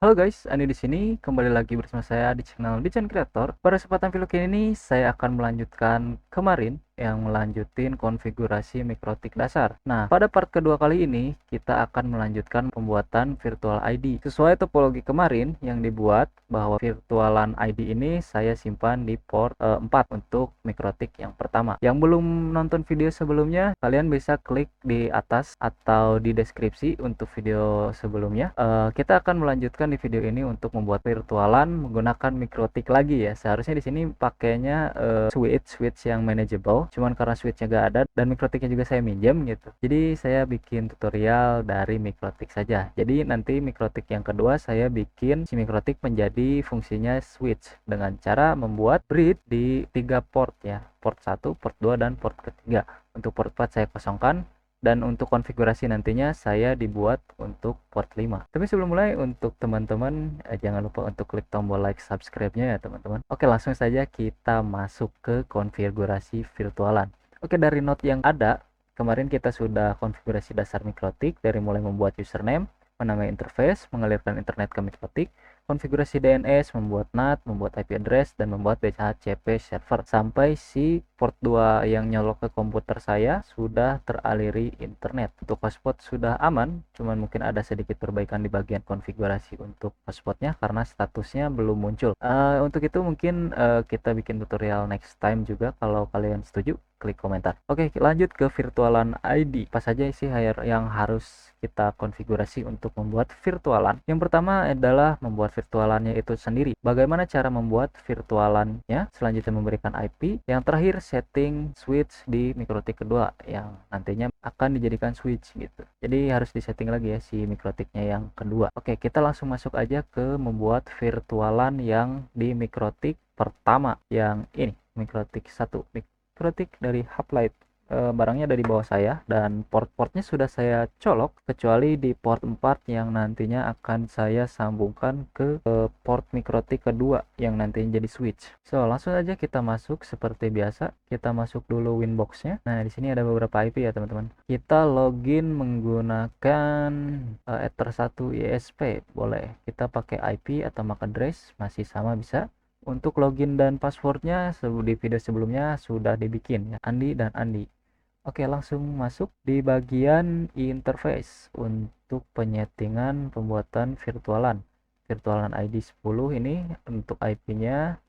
Halo guys, Ani di sini kembali lagi bersama saya di channel Dichen Creator. Pada kesempatan video kali ini saya akan melanjutkan kemarin yang melanjutin konfigurasi mikrotik dasar. Nah, pada part kedua kali ini kita akan melanjutkan pembuatan virtual ID. Sesuai topologi kemarin yang dibuat bahwa virtualan ID ini saya simpan di port 4 untuk mikrotik yang pertama. Yang belum nonton video sebelumnya, kalian bisa klik di atas atau di deskripsi untuk video sebelumnya. Kita akan melanjutkan di video ini untuk membuat virtualan menggunakan mikrotik lagi ya. Seharusnya di sini pakainya switch yang manageable, cuman karena switchnya gak ada dan mikrotiknya juga saya minjem gitu, jadi saya bikin tutorial dari mikrotik saja. Jadi nanti mikrotik yang kedua saya bikin si mikrotik menjadi fungsinya switch dengan cara membuat bridge di 3 port ya, port 1, port 2, dan port ketiga. Untuk port 4 saya kosongkan, dan untuk konfigurasi nantinya saya dibuat untuk port 5. Tapi sebelum mulai, untuk teman-teman jangan lupa untuk klik tombol like subscribe-nya ya teman-teman. Oke, langsung saja kita masuk ke konfigurasi virtualan. Oke, dari note yang ada kemarin kita sudah konfigurasi dasar mikrotik, dari mulai membuat username, menamai interface, mengalirkan internet ke mikrotik, konfigurasi DNS, membuat NAT, membuat IP address, dan membuat DHCP server. Sampai si port 2 yang nyolok ke komputer saya sudah teraliri internet. Untuk hotspot sudah aman, cuman mungkin ada sedikit perbaikan di bagian konfigurasi untuk hotspotnya karena statusnya belum muncul. Untuk itu mungkin kita bikin tutorial next time juga. Kalau kalian setuju, klik komentar. Oke, lanjut ke virtualan ID. Apa saja sih yang harus kita konfigurasi untuk membuat virtualan? Yang pertama adalah membuat virtualannya itu sendiri. Bagaimana cara membuat virtualannya? Selanjutnya memberikan IP. Yang terakhir setting switch di mikrotik kedua yang nantinya akan dijadikan switch gitu. Jadi harus disetting lagi ya si mikrotiknya yang kedua. Oke, kita langsung masuk aja ke membuat virtualan yang di mikrotik pertama yang ini, mikrotik 1. Mikrotik dari Hublight. Barangnya ada di bawah saya dan port-portnya sudah saya colok kecuali di port 4 yang nantinya akan saya sambungkan ke port mikrotik kedua yang nantinya jadi switch. So, langsung aja kita masuk seperti biasa. Kita masuk dulu Winbox-nya. Nah, di sini ada beberapa IP ya, teman-teman. Kita login menggunakan Ether1 ISP. Boleh. Kita pakai IP atau MAC address, masih sama bisa. Untuk login dan passwordnya di video sebelumnya sudah dibikin ya, Andi dan Andi. Oke, langsung masuk di bagian interface untuk penyetingan pembuatan virtualan ID 10. Ini untuk IP-nya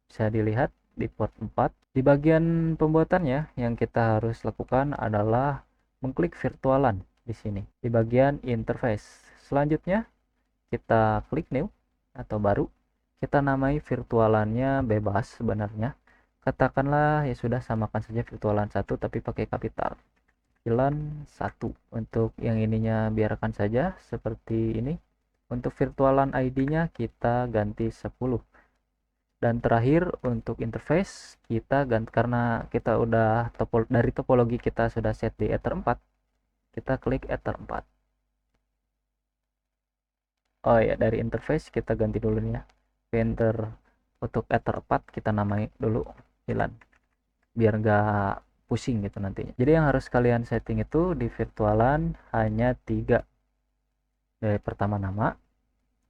bisa dilihat di port 4. Di bagian pembuatannya yang kita harus lakukan adalah mengklik virtualan di sini di bagian interface. Selanjutnya kita klik new atau baru. Kita namai virtualannya bebas sebenarnya. Katakanlah ya sudah, samakan saja virtualan 1 tapi pakai kapital. VLAN 1. Untuk yang ininya biarkan saja seperti ini. Untuk virtualan ID-nya kita ganti 10. Dan terakhir untuk interface kita ganti, karena kita udah dari topologi kita sudah set di Ether 4. Kita klik Ether 4. Oh ya, dari interface kita ganti dulu nih ya. Enter. Untuk Ether 4 kita namai dulu VLAN biar nggak pusing gitu nantinya. Jadi yang harus kalian setting itu di virtualan hanya 3. Dari pertama nama.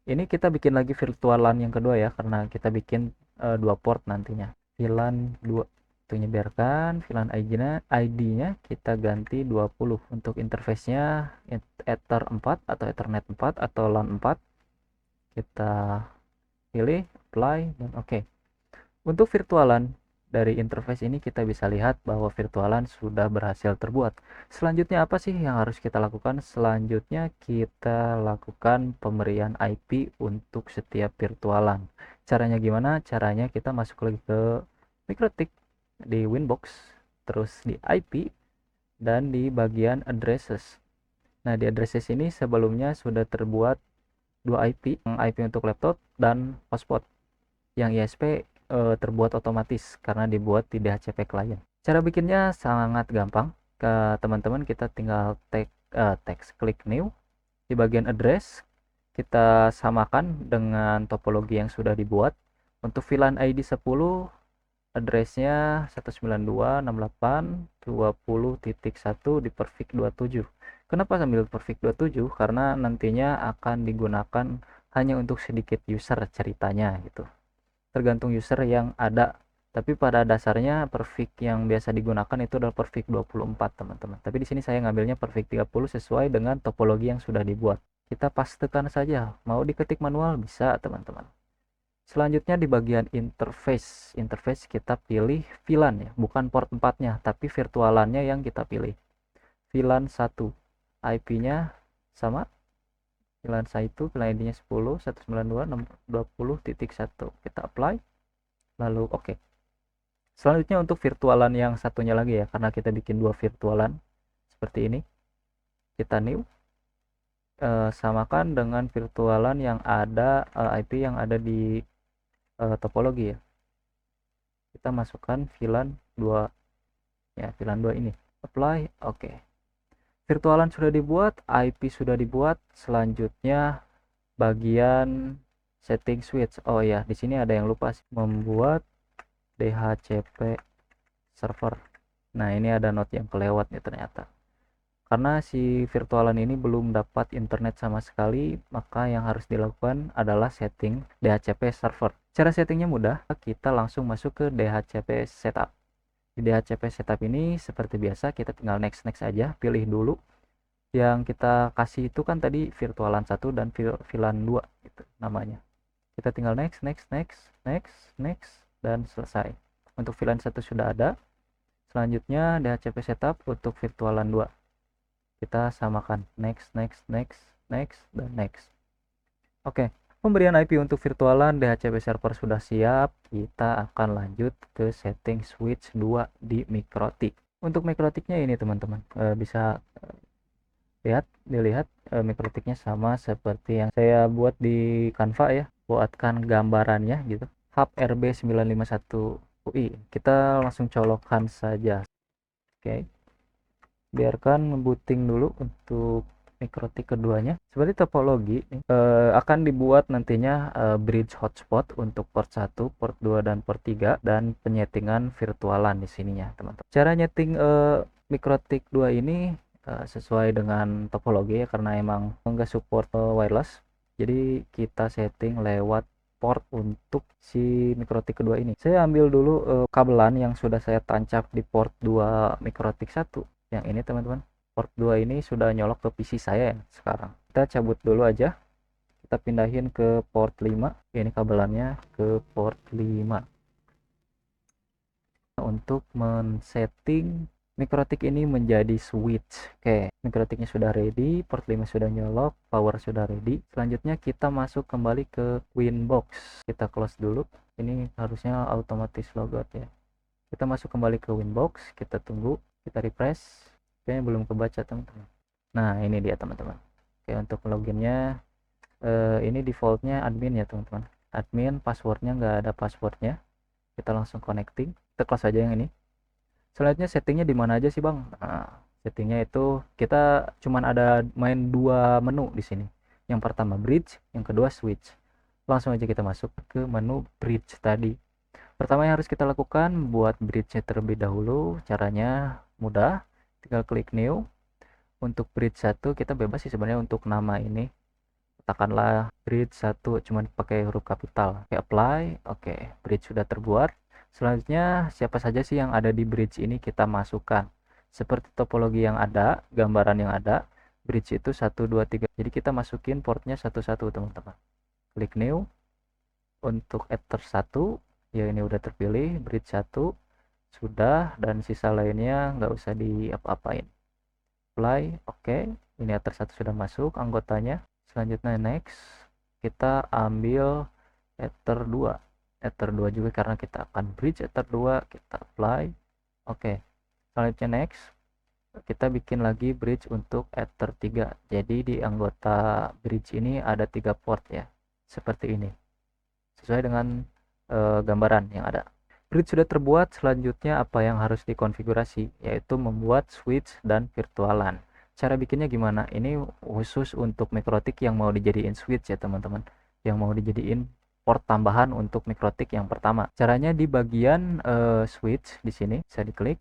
Ini kita bikin lagi virtualan yang kedua ya, karena kita bikin 2 port nantinya. VLAN 2 itu biarkan. VLAN ID-nya kita ganti 20. Untuk interface-nya Ether 4 atau Ethernet 4 atau LAN 4. Kita pilih apply dan oke. Untuk virtualan dari interface ini kita bisa lihat bahwa virtualan sudah berhasil terbuat. Selanjutnya apa sih yang harus kita lakukan? Selanjutnya kita lakukan pemberian IP untuk setiap virtualan. Caranya gimana? Caranya kita masuk lagi ke mikrotik di Winbox, terus di IP dan di bagian addresses. Nah, di addresses ini sebelumnya sudah terbuat 2 IP, IP untuk laptop dan hotspot. Yang ISP terbuat otomatis karena dibuat di DHCP client. Cara bikinnya sangat gampang. Ke teman-teman kita tinggal text klik new. Di bagian address kita samakan dengan topologi yang sudah dibuat. Untuk VLAN ID 10 addressnya 192.68.20.1 di perfig 27. Kenapa sambil perfig 27? Karena nantinya akan digunakan hanya untuk sedikit user ceritanya gitu. Tergantung user yang ada. Tapi pada dasarnya perfig yang biasa digunakan itu adalah perfig 24 teman-teman. Tapi di sini saya ngambilnya perfig 30 sesuai dengan topologi yang sudah dibuat. Kita pastekan saja. Mau diketik manual bisa teman-teman. Selanjutnya di bagian interface. Interface kita pilih VLAN ya, bukan port 4-nya, tapi virtualannya yang kita pilih. VLAN 1. IP-nya sama. VLAN 1, VLAN ID-nya 10, 192.168.1. Kita apply. Lalu oke. Selanjutnya untuk virtualan yang satunya lagi ya, karena kita bikin dua virtualan seperti ini. Kita new. Samakan dengan virtualan yang ada IP yang ada di topologi ya. Kita masukkan VLAN 2 ya, VLAN 2 ini. Apply, oke. Virtualan sudah dibuat, IP sudah dibuat. Selanjutnya bagian setting switch. Oh ya, di sini ada yang lupa sih, membuat DHCP server. Nah, ini ada note yang kelewat nih ternyata. Karena si virtualan ini belum dapat internet sama sekali, maka yang harus dilakukan adalah setting DHCP server. Cara settingnya mudah, kita langsung masuk ke DHCP setup. Di DHCP setup ini seperti biasa kita tinggal next aja, pilih dulu. Yang kita kasih itu kan tadi virtualan 1 dan VLAN 2 gitu namanya. Kita tinggal next dan selesai. Untuk VLAN 1 sudah ada. Selanjutnya DHCP setup untuk virtualan 2. Kita samakan next dan next. Oke, pemberian IP untuk virtualan DHCP server sudah siap. Kita akan lanjut ke setting switch 2 di Mikrotik. Untuk Mikrotiknya ini teman-teman, bisa dilihat Mikrotiknya sama seperti yang saya buat di Canva ya. Buatkan gambarannya gitu. Hub RB951 UI. Kita langsung colokkan saja. Oke. Biarkan booting dulu untuk Mikrotik keduanya. Seperti topologi akan dibuat nantinya bridge hotspot untuk port 1, port 2 dan port 3 dan penyetingan virtualan di sininya, teman-teman. Cara nyeting Mikrotik 2 ini sesuai dengan topologi ya, karena emang enggak support wireless. Jadi kita setting lewat port untuk si Mikrotik kedua ini. Saya ambil dulu kabelan yang sudah saya tancap di port 2 Mikrotik 1. Yang ini teman-teman. Port 2 ini sudah nyolok ke PC saya ya sekarang. Kita cabut dulu aja. Kita pindahin ke port 5. Ini kabelannya ke port 5. Untuk men-setting Mikrotik ini menjadi switch. Oke, Mikrotiknya sudah ready, port 5 sudah nyolok, power sudah ready. Selanjutnya kita masuk kembali ke Winbox. Kita close dulu. Ini harusnya otomatis logout ya. Kita masuk kembali ke Winbox, kita tunggu, kita refresh. Kayaknya belum kebaca teman-teman. Nah, ini dia teman-teman. Oke, untuk loginnya ini defaultnya admin ya teman-teman. Admin, passwordnya nggak ada passwordnya. Kita langsung connecting. Kita close aja yang ini. Selanjutnya settingnya di mana aja sih bang? Nah, settingnya itu kita cuman ada main dua menu di sini. Yang pertama bridge, yang kedua switch. Langsung aja kita masuk ke menu bridge tadi. Pertama yang harus kita lakukan buat bridge terlebih dahulu. Caranya mudah, tinggal klik new. Untuk bridge 1 kita bebas sih sebenarnya untuk nama ini. Katakanlah bridge 1 cuman pakai huruf kapital. Oke, apply. Oke, bridge sudah terbuat. Selanjutnya siapa saja sih yang ada di bridge ini kita masukkan. Seperti topologi yang ada, gambaran yang ada, bridge itu 1, 2, 3. Jadi kita masukin portnya satu-satu teman-teman. Klik new. Untuk ether 1, ya ini udah terpilih, bridge 1 sudah, dan sisa lainnya nggak usah di apa-apain. Apply, oke. Ini ether 1 sudah masuk anggotanya. Selanjutnya next, kita ambil ether 2. Ether 2 juga karena kita akan bridge ether 2, kita apply. Oke. Selanjutnya next, kita bikin lagi bridge untuk ether 3. Jadi di anggota bridge ini ada 3 port ya. Seperti ini. Sesuai dengan gambaran yang ada. Bridge sudah terbuat, selanjutnya apa yang harus dikonfigurasi? Yaitu membuat switch dan virtualan. Cara bikinnya gimana? Ini khusus untuk Mikrotik yang mau dijadiin switch ya teman-teman. Yang mau dijadiin port tambahan untuk Mikrotik yang pertama. Caranya di bagian switch di sini bisa diklik.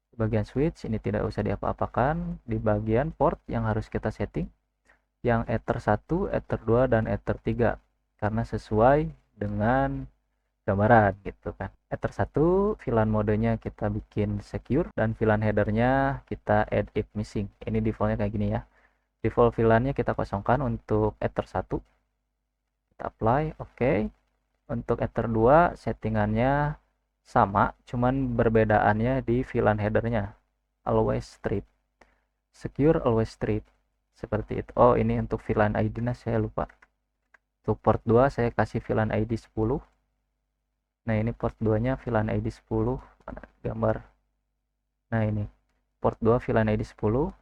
Di bagian switch ini tidak usah diapa-apakan. Di bagian port yang harus kita setting, yang Ether 1, Ether 2, dan Ether 3 karena sesuai dengan gambaran gitu kan. Ether 1 VLAN modenya kita bikin secure dan VLAN headernya kita add if missing. Ini defaultnya kayak gini ya. Default VLANnya kita kosongkan untuk Ether 1. Kita apply, oke. Untuk Ether 2 settingannya sama, cuman perbedaannya di VLAN headernya. Always strip. Secure always strip. Seperti itu. Oh, ini untuk VLAN ID-nya saya lupa. Untuk port 2 saya kasih VLAN ID 10. Nah, ini port 2-nya VLAN ID 10. Mana gambar? Nah, ini. Port 2 VLAN ID 10,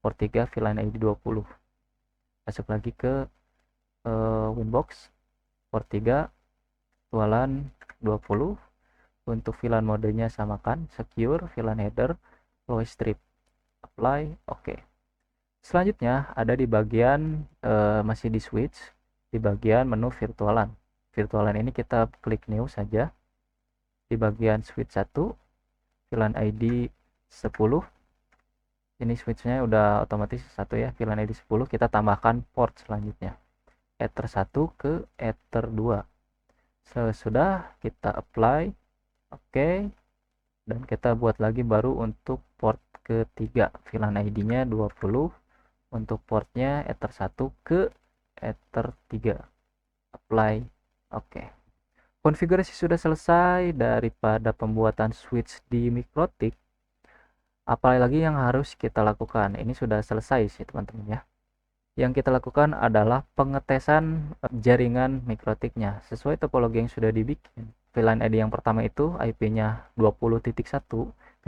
port 3 VLAN ID 20. Masuk lagi ke Winbox. Port 3 VLAN 20. Untuk VLAN modenya samakan, secure, VLAN header, always strip. Apply, oke. Selanjutnya ada di bagian masih di switch, di bagian menu virtualan. Virtualan ini kita klik new saja. Di bagian switch 1, VLAN ID 10. Ini switchnya udah otomatis satu ya, VLAN ID 10. Kita tambahkan port selanjutnya, Ether 1 ke Ether 2. Sesudah kita apply, oke. Dan kita buat lagi baru untuk port ketiga, VLAN ID-nya 20. Untuk portnya Ether 1 ke Ether 3. Apply, oke. Konfigurasi sudah selesai daripada pembuatan switch di Mikrotik. Apalagi yang harus kita lakukan? Ini sudah selesai sih teman-teman ya. Yang kita lakukan adalah pengetesan jaringan Mikrotiknya sesuai topologi yang sudah dibikin. VLAN ID yang pertama itu IP-nya 20.1,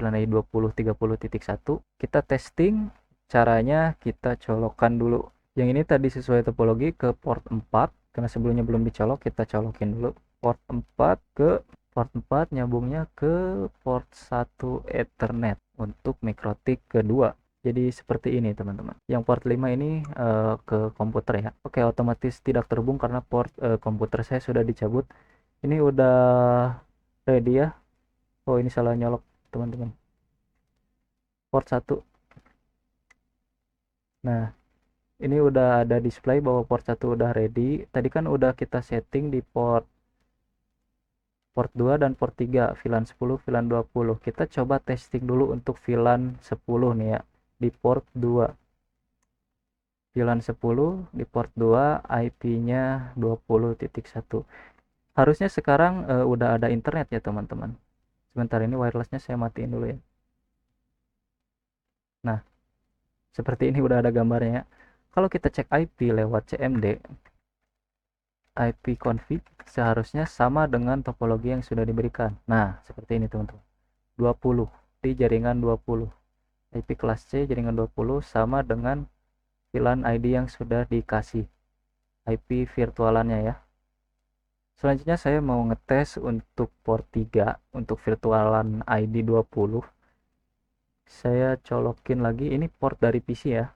VLAN ID 20.30.1. Kita testing. Caranya kita colokkan dulu. Yang ini tadi sesuai topologi ke port 4, karena sebelumnya belum dicolok, kita colokin dulu. Port 4 ke port 4 nyambungnya ke port 1 Ethernet untuk Mikrotik kedua. Jadi seperti ini teman-teman. Yang port 5 ini ke komputer ya. Oke, otomatis tidak terhubung karena port komputer saya sudah dicabut. Ini udah ready ya. Oh, ini salah nyolok teman-teman. Port 1. Nah, ini udah ada display bahwa port 1 udah ready. Tadi kan udah kita setting di port 2 dan port 3, VLAN 10, VLAN 20. Kita coba testing dulu untuk VLAN 10 nih ya, di port 2. VLAN 10 di port 2, IP-nya 20.1. Harusnya sekarang udah ada internet ya teman-teman. Sebentar, ini wirelessnya saya matiin dulu ya. Nah, seperti ini udah ada gambarnya. Kalau kita cek IP lewat CMD, IP config seharusnya sama dengan topologi yang sudah diberikan. Nah, seperti ini teman-teman. 20 di jaringan 20. IP kelas C jaringan 20 sama dengan VLAN ID yang sudah dikasih. IP virtualannya ya. Selanjutnya saya mau ngetes untuk port 3 untuk virtualan ID 20. Saya colokin lagi, ini port dari PC ya.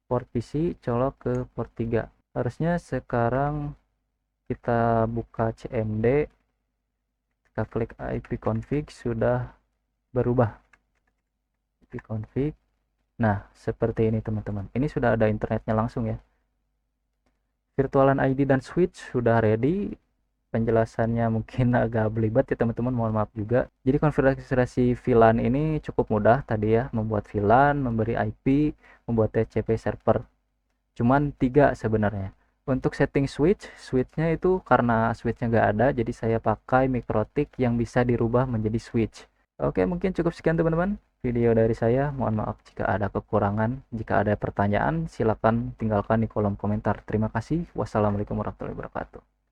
Port PC colok ke port 3. Harusnya sekarang kita buka CMD, kita klik IP config, sudah berubah IP config. Nah, seperti ini teman-teman. Ini sudah ada internetnya langsung ya. Virtualan ID dan switch sudah ready. Penjelasannya mungkin agak belibet ya teman-teman, mohon maaf juga. Jadi konfigurasi VLAN ini cukup mudah tadi ya, membuat VLAN, memberi IP, membuat TCP server. Cuman 3 sebenarnya. Untuk setting switchnya itu karena switchnya nggak ada, jadi saya pakai Mikrotik yang bisa dirubah menjadi switch. Oke, mungkin cukup sekian teman-teman video dari saya. Mohon maaf jika ada kekurangan. Jika ada pertanyaan, silakan tinggalkan di kolom komentar. Terima kasih. Wassalamualaikum warahmatullahi wabarakatuh.